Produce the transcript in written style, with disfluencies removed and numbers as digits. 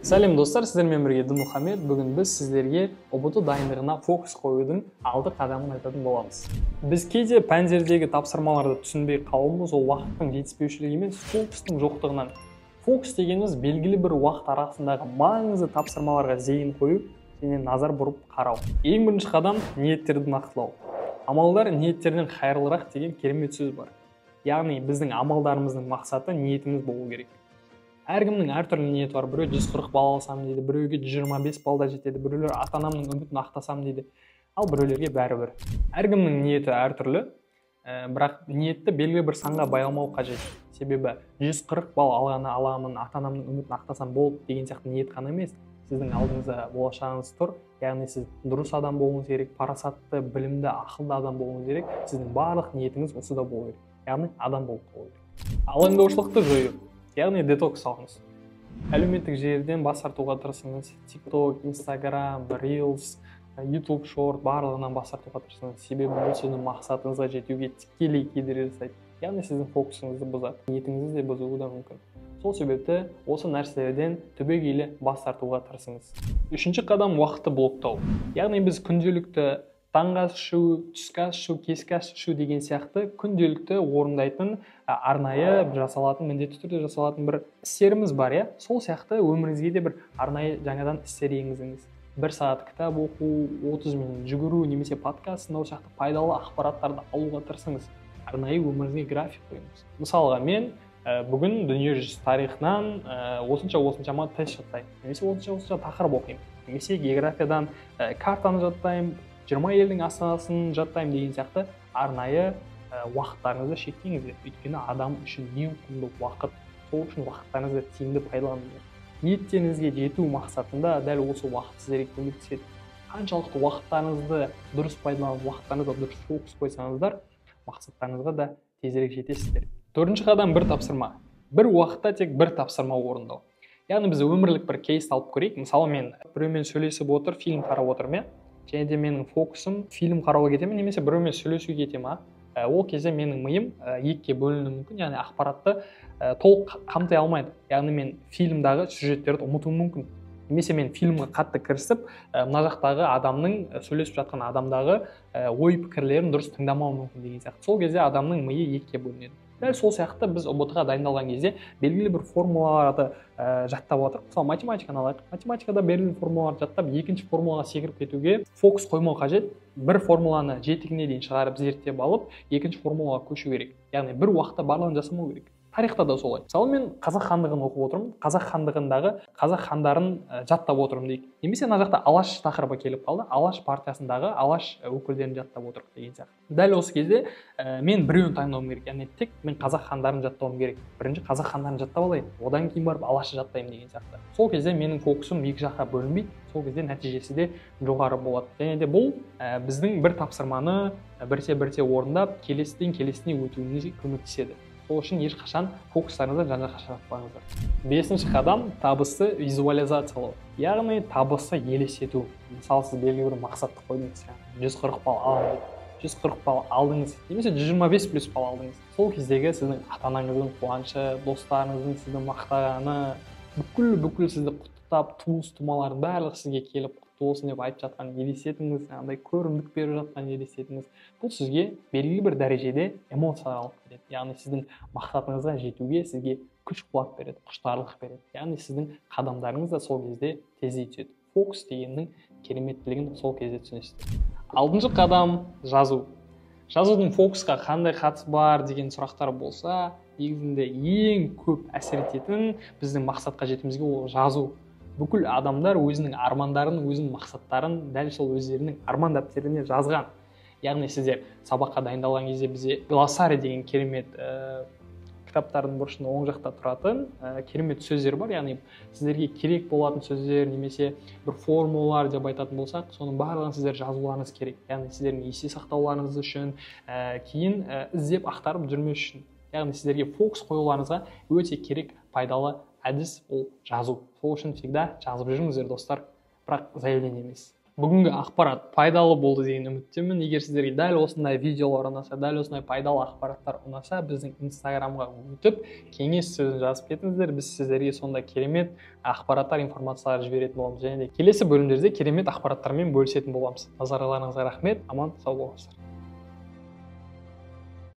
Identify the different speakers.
Speaker 1: Сәлем достар, сіздермен бірге Дінмұхамед. Бүгін біз сіздерге ұбт дайындығына фокус қоюдың алды қадамын айтатын боламыз. Біз кейде пәндердегі тапсырмаларды түсінбей қалуымыз ол уақыттың жетіспеушілігі емес, фокустың жоқтығынан. Фокус дегеніміз белгілі бір уақыт арасындағы маңызды тапсырмаларға зейін қою және назар бұрып қарау. Ең бірінші қадам ниеттерді нақтылау. Амалдар ниеттерден хайырлырақ деген керемет сөз бар. Яғни біздің амалдарымыздың мақсаты ниетіміз болу керек. Әркімнің әртүрлі ниеті бар. Біреу 140 балл алсам дейді, біреуге 125 баллда жетеді, біреулер ата-анамның үмітін ақтасам дейді. Ал біреулерге бәрібір. Әркімнің ниеті әртүрлі, бірақ ниетті белгілі бір санға байламау қажет. Себебі 140 балл алғаны аламын, ата-анамның үмітін ақтасам болды деген сияқты ниет қана емес. Сіздің алдыңызда болашағыңыз тұр. Яғни сіз дұрыс адам болуыңыз керек, парасатты, білімді, ақылды адам болуыңыз керек. Сіздің барлық ниетіңіз осыда болу керек. Яғни адам болып қалу керек. Алаңдаушылықты жою. Яғни детокс алыңыз. Әлеуметтік желіден бас тартуға тырысыңыз. TikTok, Instagram, Reels, YouTube Short барлығынан бас тартуға тырысыңыз. Себебі бұл сіздің мақсатыңызға жетуге тікелей кедергі жасайды. Яғни сіздің фокусыңызды бұзады. Ниетіңізді де бұзуы да мүмкін. Сол себепті осы нәрселерден түбегейлі бас тартуға тырысыңыз. Үшінші қадам уақытты блоктау. Яғни біз күнделікті таңғы ас ішу, түскі ас ішу, кешкі ас ішу деген сияқты күнделікті орындайтын арнайы жасалатын, міндетті түрде жасалатын бір істеріміз бар, сол сияқты өміріңізге де бір арнайы жаңадан істер енгізіңіз. 1 сағат кітап оқу, 30 минут жүгіру, немесе подкаст тыңдау сияқты пайдалы ақпараттарды алуға тырысыңыз. Арнайы өміріңізге график қойыңыз. Мысалға мен бүгін дүниежүзі тарихынан осыншама тест жаттаймын, немесе осынша тақырып оқимын, немесе географиядан картаны жаттаймын, 20 елдің астанасын жаттаймын деген сияқты арнайы уақыттарыңызды шектеңіздер. Өйткені адам үшін ең құнды уақыт, сол үшін уақыттарыңызды тиімді пайдаланыңыздар. Ниеттеріңізге жету мақсатында дәл осы уақыт сіздерге көмектеседі. Қаншалықты уақыттарыңызды дұрыс пайдаланып, уақыттарыңызға дұрыс фокус қойсаңыздар, мақсаттарыңызға да тезірек жетесіздер. Төртінші қадам бір тапсырма. Бір уақытта тек бір тапсырма орындау. Яғни біз өмірлік бір кейс алып көрейік. Мысалы мен біреумен сөйлесіп отыр, фильм қарап отырмын, және де менің фокусым фильм қарауға кетемін, немесе біреумен сөйлесуге кетемін. Ол кезде менің миым екіге бөлінуі мүмкін, яғни ақпаратты толық қамтай алмайды. Яғни мен фильмдағы сюжеттерді ұмытуым мүмкін. Немесе мен фильмге қатты кірісіп, мына жақтағы адамның сөйлесіп жатқан адамдағы ой пікірлерін дұрыс тыңдамау мүмкін деген сияқты. Сол кезде адамның миы екіге бөлінеді. Дәл сол сияқты біз ұбт-ға дайындалған кезде белгілі бір формулаларды жаттап отырып, мысалы математиканы алайық. Математикада белгілі формулаларды жаттап, екінші формулаға секіріп кетуге фокус қоймау қажет. Бір формуланы жетігіне дейін шығарып зерттеп алып, екінші формулаға көшу керек. Яғни бір уақытта барлығын жасамау керек. Тарихта да солай. Мысалы мен қазақ хандығын оқып отырмын, қазақ хандығындағы қазақ хандарын жаттап отырмын дейік. Немесе мына жақта Алаш тақырыбы келіп қалды, Алаш партиясындағы Алаш өкілдерін жаттап отырмын деген сияқты. Дәл осы кезде мен біреуін таңдауым керек. Яғни тек мен қазақ хандарын жаттауым керек. Бірінші қазақ хандарын жаттап алайын, одан кейін барып Алашты жаттаймын деген сияқты. Сол кезде менің фокусым екі жаққа бөлінбейді, сол кезде нәтижесі де жоғары болады. Және де бұл біздің бір тапсырманы бірте-бірте орындап, келесіден өтуімізге көмектеседі. Сол үшін ешқашан фокустарыңызды жан-жаққа шығарпаңыздар. Бесінші қадам табысты визуализациялау. Яғни табысты елестету. Мысалы сіз белгілі бір мақсатты қойдыңыз, 140 балл аламын деп. 140 балл алдыңыз, немесе 125+ балл алдыңыз. Сол кездегі сіздің ата-анаңыздың қуанышы, достарыңыздың сізді мақтағаны, бүкіл сізді құттықтап, туыс-тумалардың барлығы сізге келіп құтты болсын деп айтып жатқан елестетіңіз, андай көрімдік беріп жатқан елестетіңіз. Бұл сізге белгілі бір дәрежеде эмоциялар алып береді. Яғни сіздің мақсатыңызға жетуге сізге күш-қуат береді, құштарлық береді. Яғни сіздің қадамдарыңыз да сол кезде тездей түседі. Фокус дегеннің кереметтілігін сол кезде түсінесіздер. Алтыншы қадам жазу. Жазудың фокусқа қандай қатысы бар деген сұрақтар болса, негізінде ең көп әсер ететін біздің мақсатқа жетуімізге ол жазу. Бүкіл адамдар өзінің армандарын, өзінің мақсаттарын дәл сол өздерінің арман дәптеріне жазған. Яғни сіздер сабаққа дайындалған кезде бізде глоссарий деген керемет кітаптардың бұрышында оң жақта тұратын керемет сөздер бар. Яғни сіздерге керек болатын сөздер, немесе бір формулалар деп айтатын болсақ, соның барлығын сіздер жазуларыңыз керек. Яғни сіздердің есте сақтауларыңыз үшін, кейін іздеп ақтарып жүрмес үшін. Яғни сіздерге фокус қоюларыңызға өте керек пайдалы әдіс ол жазу. Сол үшін всегда жазып жүріңіздер достар, бірақ заявление емес. Бүгінгі ақпарат пайдалы болды деген үміттемін. Егер сіздерге дәл осындай видеолар ұнаса, дәл осындай пайдалы ақпараттар ұнаса, біздің инстаграмға өтіп кеңес сөзін жазып кетіңіздер. Біз сіздерге сонда керемет ақпараттар, информациялар жіберетін боламыз. Және де келесі бөлімдерде керемет ақпараттармен бөлісетін боламыз. Назарларыңызға рахмет. Аман сау болыңыздар.